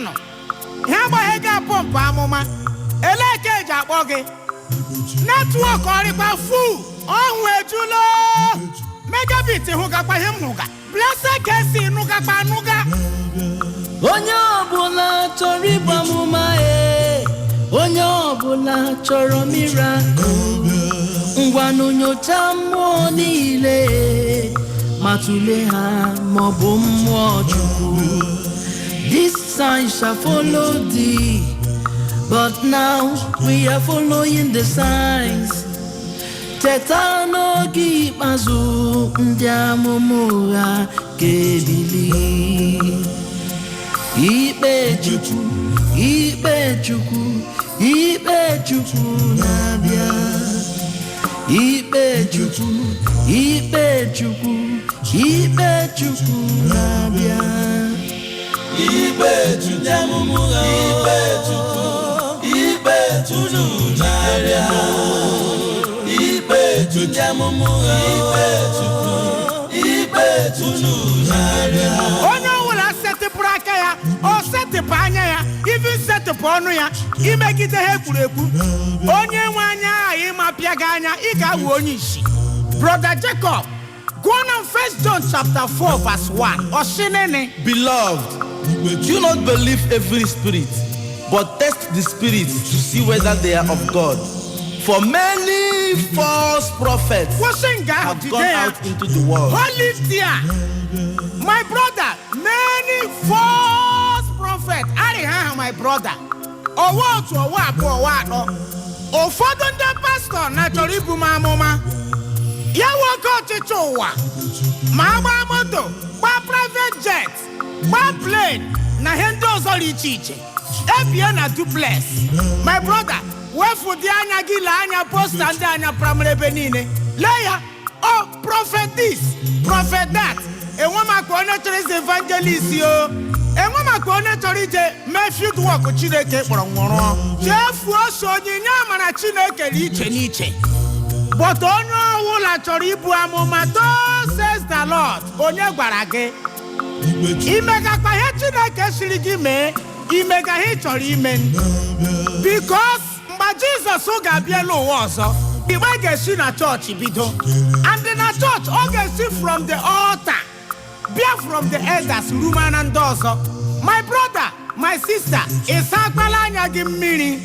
nọ ha gbaghe ga pọmpụ amụma eleke eji akpọ gị netwọk ọrịkwa fu ọhụ ejulo megabit hụgakwa ihe m hụga blessed kesi nụgakwa anụga onye ọbụla chọrọ ịgba amụma onye ọbụla chọrọ miracle ngwanụ nyocha mmụọ niile ma tụlee ha maọbụ mmụọ Chukwu. This sign shall follow thee, but now we are following the signs. Teta n'oge ikpeazụ ndị amụma ụgha ga-ebili. Ikpe Chukwu, ikpe Chukwu, ikpe Chukwu na-abịa. Ikpe Chukwu, ikpe Chukwu, ikpe Chukwu na-abịa. Ikpe Chukwu, ikpe Chukwu, ikpe Chukwu na-abịa. Ikpe Chukwu, ikpe Chukwu na-abịa. Onye ọbụla setịpụrụ aka ya o setịpụ anya ya ibi setịpụ ọnụ ya imegide ha ekwurekwu onye nwe anya agha ịmapịa gị anya ị ga-awụ onye isi. Brother Jacob, go on 1 John chapter 4 verse 1. Oshinene. Beloved, do not believe every spirit, but test the spirits to see whether they are of God. For many false prophets have gone out into the world. Holy dear, my brother, many false prophets. My brother. Owo to owo abu owo ano. Ụfọdụ ndị pastor na chọrọ ibu m amụma. Ya nwoke ọchịchị ụwa. Ma agba moto, gba private jet, gba plane, na ihe ndị ọzọ dị iche iche. Ebie na duplex. My brother, wefu di anya gị le anya posta ndị anya pramere ebe niile. Lee ya, oh, prophet this, prophet that. Enwe maka onye chọrọ isi evangelist yo. Enwe maka onye chọrọ ije mee field work Chineke kpọrọ nwụrụ. Chefuo so onyinye amara Chineke dị iche n'iche. But onye ọwụla chọrọ ibu amụma, thus says the Lord. Onye gwara gị imegakwa ihe Chineke siri gị mee, imega ihe chọrọ ime. Because mgbe Jizọs ga-abịa n'ụwa ọzọ, igbe ga-esi na chọọchị bido. And na church ọ ga-esi from the altar, bear from the elders, Ruma na ndị ọzọ. My brother, my sister, ịsa akwala anya gị mmiri.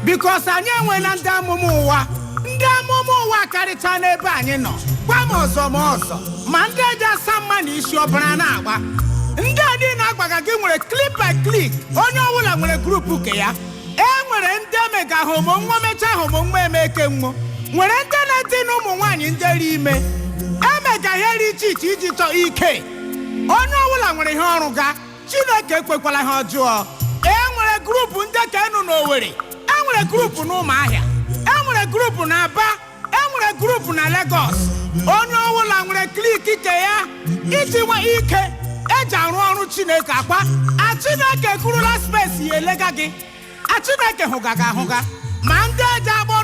Because anyị enwela ndị amụma ụwa. Ndị amụma ụwa karịcha n'ebe anyị nọ. Gwa m ọzọ ma ọzọ. Ma ndị eji asa mma na isi ọbara na-agba. Ndị a dị na-agbaga gị nwere click by click. Onye ọbụla nwere grupu ke ya. Nwere ndị emega homo nwa mecha homo nwa emeke nwo. Nwere ndị na-eti n'ụmụ nwaanyị ndị ri ime. Emega ihe dị iche iche iji chọọ ike. Onye ọbụla nwere ihe ọrụ ga. Chineke ekwekwala ha ọjọọ. Nwere grupu ndị ka enu n'Owerri. Nwere grupu n'Ụmụahịa. Nwere grupu na Aba. Nwere grupu na Lagos. Onye ọbụla nwere kliki ke ya iji nwe ike eji arụ ọrụ Chineke akwa. A Chineke kwurula space ya elega gị. A Chineke hụga ga ahụga. Ma ndị eji agba